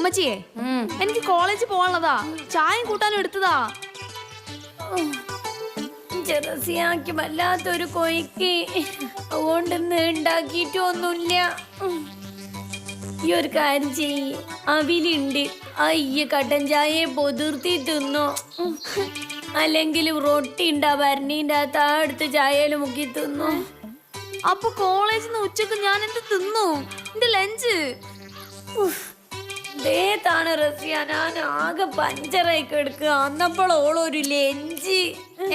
ഉമ്മച്ചിയെ എനിക്ക് കോളേജിൽ പോകാനുള്ളതാ, ചായം കൂട്ടാനും എടുത്തതാ. ചെറസിയാക്കി വല്ലാത്തൊരു കൊയ്ക്ക്, അതുകൊണ്ടൊന്നും ഉണ്ടാക്കിയിട്ടൊന്നുമില്ല. ഈ ഒരു കാര്യം ചെയ്യ്, അവിലുണ്ട്, അയ്യ കട്ടൻ ചായയെ പൊതിർത്തി തിന്നോ, അല്ലെങ്കിൽ റൊട്ടി ഉണ്ടാ ഭരണീൻ്റെ അകത്ത് അടുത്ത് ചായയിൽ മുക്കി തിന്നോ. അപ്പൊ കോളേജിൽ നിന്ന് ഉച്ചക്ക് ഞാൻ എന്ത് തിന്നു? എന്റെ ലഞ്ച് ാണ് റസിയ, ഞാൻ ആകെ പഞ്ചറായി കിടക്കുക. അന്നപ്പോൾ ഓളൊരു ലഞ്ച്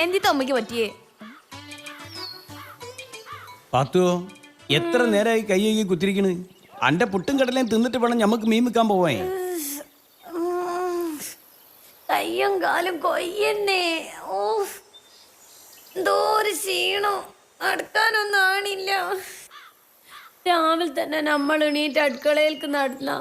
എന്തിത്തെ അമ്മയ്ക്ക് പറ്റിയേ? പാത്തുവോ, എത്ര നേരമായി കൈ കുത്തിരിക്കണ്? അന്റെ പുട്ടും കടലേം തിന്നിട്ട് വേണം ഞമ്മക്ക് മീൻ വെക്കാൻ പോവാൻ. കയ്യും കാലും കൊയ്യന്നേ. ഓ, എന്തോ ഒരു ക്ഷീണം, അടുക്കാനൊന്നും ആണില്ല. രാവിലെ തന്നെ നമ്മൾ എണീറ്റ് അടുക്കളയിലേക്ക് നടന്ന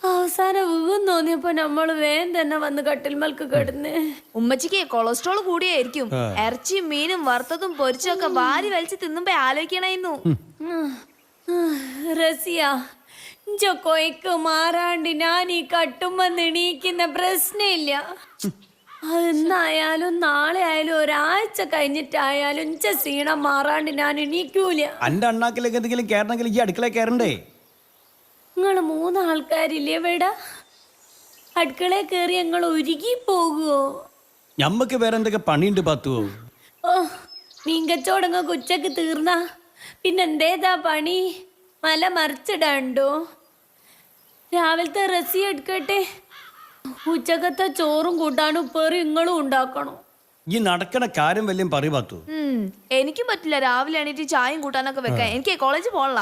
അവസാനം വീന്ന് തോന്നിയപ്പോ നമ്മള് വേഗം തന്നെ വന്ന് കട്ടിൽമൽക്ക് കിടന്ന്. ഉമ്മച്ചിക്ക് കൊളസ്ട്രോൾ കൂടിയായിരിക്കും. ഇറച്ചിയും മീനും വറുത്തതും പൊരിച്ചൊക്കെ വാരി വലിച്ച് തിന്നുമ്പോ ആലോചിക്കണായിരുന്നു. റസിയ, കൊയ്ക്ക് മാറാണ്ട് ഞാൻ ഈ കട്ടുമ്പോ എണീക്കുന്ന പ്രശ്നമില്ല. അതെന്നായാലും നാളെ ആയാലും ഒരാഴ്ച കഴിഞ്ഞിട്ടായാലും ക്ഷീണം മാറാണ്ട് ഞാൻ എണീക്കൂല. അന്റെ അണ്ണാക്കിലേക്ക് എന്തെങ്കിലും കയറണമെങ്കിൽ ഈ അടുക്കള കയറണ്ടേ? നിങ്ങള് 3 ആൾക്കാരില്ലേ ഇവിടെ? അടുക്കളയിൽ കയറി ഞങ്ങൾ ഒരുങ്ങി പോകുവോ? ഞമ്മക്ക് വേറെ എന്തൊക്കെ പണിയുണ്ട് പാത്തുവോ? ഓ, മീൻ കച്ചവടങ്ങൾക്ക് ഉച്ചക്ക് തീർന്ന പിന്നെന്തേതാ പണി? മല മറിച്ചിടാണ്ടോ? രാവിലത്തെ റസി എടുക്കട്ടെ, ഉച്ചക്കത്തെ ചോറും കൂട്ടാനും ഉപ്പേറും നിങ്ങളും ഉണ്ടാക്കണം. ഈ നടക്കണ കാര്യം വല്ലതും പറയും പാത്തു. എനിക്കും പറ്റില്ല രാവിലെ എണീറ്റ് ചായയും കൂട്ടാനൊക്കെ വെക്കാൻ. എനിക്ക് കോളേജിൽ പോകണല്ല.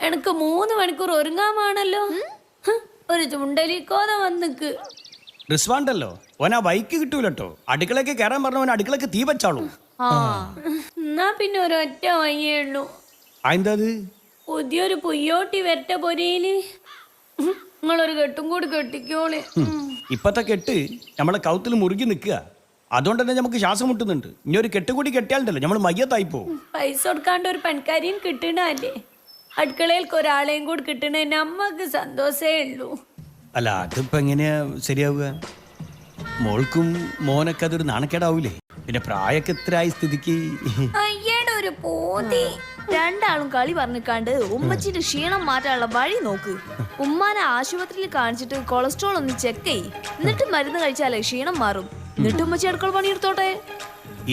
എനിക്ക് 3 മണിക്കൂർ ഒരുങ്ങാമാണല്ലോ. ഒരു ചുണ്ടലിക്കോത വന്നിക്ക്. റിസ്വാണ്ടല്ലോ, ഓനാ ബൈക്ക് കിട്ടൂലട്ടോ. അടുക്കളക്ക് കയറാൻ പറഞ്ഞവൻ അടുക്കളക്ക് തീ വെച്ചാളൂ. എന്നാ പിന്നെ ഒരൊറ്റ വയ്യേ ഉള്ളൂ. എന്താ പുതിയൊരു പുയ്യോട്ടി വരട്ടെ പൊരയില്. നിങ്ങളൊരു കെട്ടും കൂടി കെട്ടിക്കോളെ. ഇപ്പത്തെ കെട്ട് നമ്മളെ കൗത്തിൽ മുറുകി നിൽക്കുക. അതുകൊണ്ട് തന്നെ നമുക്ക് ശ്വാസം മുട്ടുന്നുണ്ട്. ഇനി ഒരു കെട്ട് കൂടി കെട്ടിയാലുണ്ടല്ലോ നമ്മൾ മയ്യത്തായി പോവും. പൈസ കൊടുക്കാണ്ട് ഒരു പെൺകാരിയും കിട്ടണല്ലേ? അടുക്കളയിൽക്ക് ഒരാളെയും കൂടി കിട്ടണേ നമ്മക്ക് സന്തോഷേ ഉള്ളൂ. അല്ല, അതിപ്പോ എങ്ങനെയാ ശരിയാവുക? മോൾക്കും മോനൊക്കെ അതൊരു നാണക്കേടാവൂലേ? പിന്നെ പ്രായമൊക്കെ എത്ര ആയി സ്ഥിതിക്ക് അയ്യയുടെ ഒരു പോതി. രണ്ടാളും കളി പറഞ്ഞിക്കാണ്ട് ഉമ്മച്ചിന്റെ ക്ഷീണം മാറ്റാനുള്ള വഴി നോക്ക്. ഉമ്മാനെ ആശുപത്രിയിൽ കാണിച്ചിട്ട് കൊളസ്ട്രോൾ ഒന്ന് ചെക്ക് ചെയ്, എന്നിട്ട് മരുന്ന് കഴിച്ചാലേ ക്ഷീണം മാറും. എന്നിട്ട് ഉമ്മച്ചി അടുക്കള പണിയെടുത്തോട്ടെ.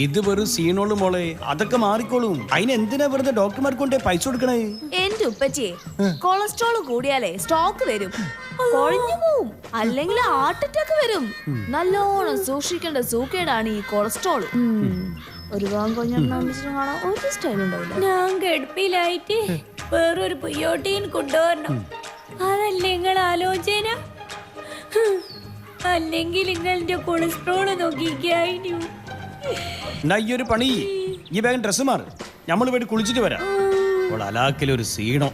ഇത് വെറും സീനോള് മോളെ, അതൊക്കെ മാറിക്കോളും. അതിന് എന്തിനാ വെറുതെ ഡോക്ടർമാർക്ക് കൊണ്ടേ പൈസ കൊടുക്കണേ? എന്റെ ഉപ്പച്ചിയെ, കൊളസ്ട്രോൾ കൂടിയാലേ സ്റ്റോക്ക് വരും, കൊഴിഞ്ഞു പോവും, അല്ലെങ്കിൽ ഹാർട്ട് അറ്റാക്ക് വരും. നല്ലോണം സൂക്ഷിക്കേണ്ട സൂക്കേടാണ് ഈ കൊളസ്ട്രോൾ. ഒരു ഭാഗം കൊഞ്ഞിട്ട് കാണാൻ ഒരു സ്റ്റൈൽ ഉണ്ടാവില്ല. ഞാൻ ഗഡ്പിലായിട്ട് വേറൊരു പുയ്യോട്ടീൻ കൊണ്ടുവരണം. അതല്ലേ നിങ്ങൾ ആലോചന? അല്ലെങ്കിൽ നിങ്ങളുടെ കൊളസ്ട്രോൾ നോക്കിക്കായിരുന്നു. എന്നാ ഈ ഒരു പണി, ഈ വേഗം ഡ്രസ്സ് മാറ്, നമ്മൾ പോയിട്ട് കുളിച്ചിട്ട് വരാം. അപ്പോൾ അലാക്കിലൊരു സീണോ.